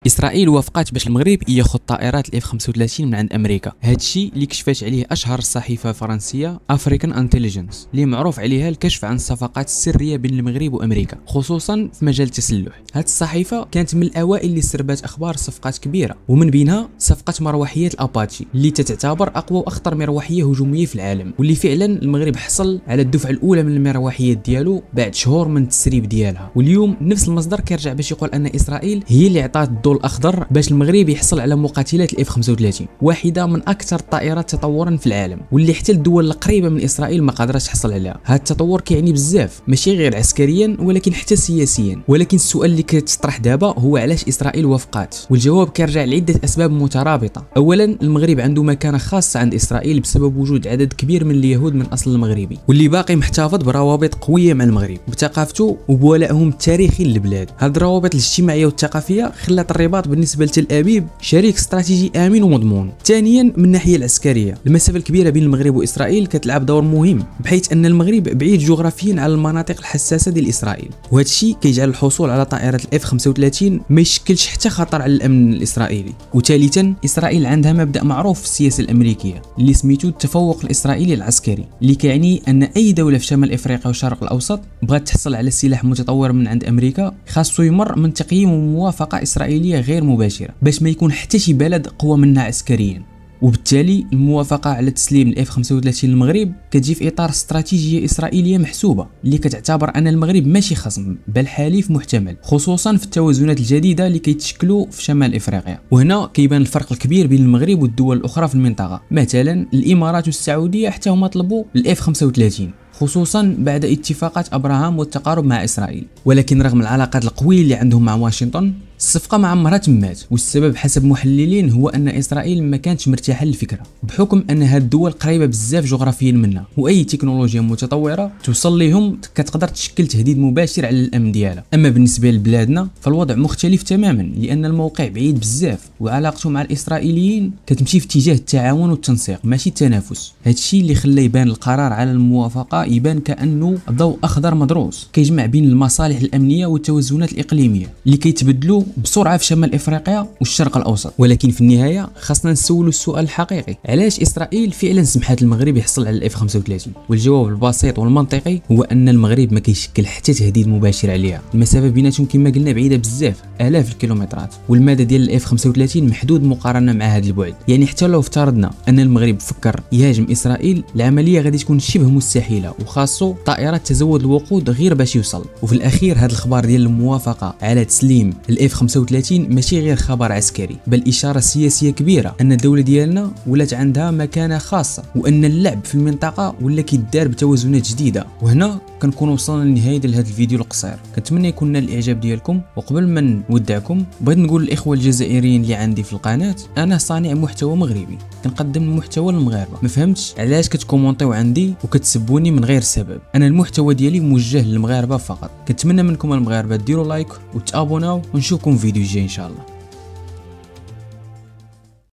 اسرائيل وافقت باش المغرب ياخذ طائرات الاف 35 من عند امريكا. هذا الشيء اللي كشفت عليه اشهر الصحيفه الفرنسيه افريكان انتليجنس اللي معروف عليها الكشف عن الصفقات السريه بين المغرب وامريكا خصوصا في مجال التسلح. هذه الصحيفه كانت من الاوائل اللي سربات اخبار صفقات كبيره ومن بينها صفقه مروحيات الاباتشي اللي تتعتبر اقوى واخطر مروحيه هجوميه في العالم، واللي فعلا المغرب حصل على الدفعه الاولى من المروحيات ديالو بعد شهور من التسريب ديالها. واليوم نفس المصدر كيرجع باش يقول ان اسرائيل هي اللي عطات الضوء الاخضر باش المغرب يحصل على مقاتلات الاف 35 واحده من اكثر الطائرات تطورا في العالم، واللي حتى الدول القريبه من اسرائيل ما قادرش تحصل عليها. هذا التطور كيعني بزاف ماشي غير عسكريا ولكن حتى سياسيا. ولكن السؤال اللي كيتطرح دابا هو علاش اسرائيل وافقات، والجواب كيرجع لعده اسباب مترابطه. اولا المغرب عنده مكانه خاصه عند اسرائيل بسبب وجود عدد كبير من اليهود من اصل المغربي واللي باقي محتفظ بروابط قويه مع المغرب بثقافته وبولائهم التاريخي للبلاد. هذه الروابط الاجتماعيه والثقافيه خلات الرباط بالنسبه لتل ابيب شريك استراتيجي امن ومضمون. ثانيا من الناحيه العسكريه المسافه الكبيره بين المغرب واسرائيل كتلعب دور مهم، بحيث ان المغرب بعيد جغرافيا على المناطق الحساسه ديال اسرائيل، وهذا الشيء كيجعل الحصول على طائرات الاف 35 ما يشكلش حتى خطر على الامن الاسرائيلي. وثالثا اسرائيل عندها مبدا معروف في السياسه الامريكيه اللي سميتو التفوق الاسرائيلي العسكري، اللي كيعني ان اي دوله في شمال افريقيا والشرق الاوسط بغات تحصل على سلاح متطور من عند امريكا خاصو يمر من تقييم وموافقه اسرائيليه غير مباشره باش ما يكون حتى شي بلد قوى منها عسكريا. وبالتالي الموافقه على تسليم الاف 35 للمغرب كتجي في اطار استراتيجيه اسرائيليه محسوبه اللي كتعتبر ان المغرب ماشي خصم بل حليف محتمل، خصوصا في التوازنات الجديده اللي كيتشكلوا في شمال افريقيا. وهنا كيبان الفرق الكبير بين المغرب والدول الاخرى في المنطقه. مثلا الامارات والسعوديه حتى هما طلبوا الاف 35 خصوصا بعد اتفاقات ابراهام والتقارب مع اسرائيل، ولكن رغم العلاقات القويه اللي عندهم مع واشنطن الصفقه ما عمرها تمات. والسبب حسب محللين هو ان اسرائيل ما كانتش مرتاحه للفكره بحكم ان هاد الدول قريبه بزاف جغرافيا منها، واي تكنولوجيا متطوره توصل لهم كتقدر تشكل تهديد مباشر على الامن ديالها. اما بالنسبه لبلادنا فالوضع مختلف تماما، لان الموقع بعيد بزاف وعلاقته مع الاسرائيليين كتمشي في اتجاه التعاون والتنسيق ماشي التنافس. هذا الشيء اللي خلى يبان القرار على الموافقه يبان كانه ضوء اخضر مدروس كيجمع بين المصالح الامنيه والتوازنات الاقليميه اللي كيتبدلوا بسرعه في شمال افريقيا والشرق الاوسط. ولكن في النهايه خاصنا نسولوا السؤال الحقيقي، علاش اسرائيل فعلا سمحت للمغرب يحصل على الاف 35؟ والجواب البسيط والمنطقي هو ان المغرب ما كيشكل حتى تهديد مباشر عليها. المسافه بيناتهم كما قلنا بعيده بزاف الاف الكيلومترات، والمدى ديال الاف 35 محدود مقارنه مع هذا البعد. يعني حتى لو افترضنا ان المغرب فكر يهاجم اسرائيل العمليه غادي تكون شبه مستحيله، وخاصه طائرات تزود الوقود غير باش يوصل. وفي الاخير هذا الخبر ديال الموافقه على تسليم الاف 35 ماشي غير خبر عسكري بل اشاره سياسيه كبيره ان الدوله ديالنا ولات عندها مكانه خاصه، وان اللعب في المنطقه ولا كيدار بتوازنات جديده. وهنا كنكون وصلنا للنهايه ديال هذا الفيديو القصير. كنتمنى يكون نال الاعجاب ديالكم، وقبل ما نودعكم بغيت نقول للاخوه الجزائريين اللي عندي في القناه انا صانع محتوى مغربي كنقدم المحتوى للمغاربه. ما فهمتش علاش كتكومونطيو عندي وكتسبوني من غير سبب. انا المحتوى ديالي موجه للمغاربه فقط. كنتمنى منكم المغاربه ديروا لايك وتابوناو، ونشوفكم في فيديو جاي ان شاء الله.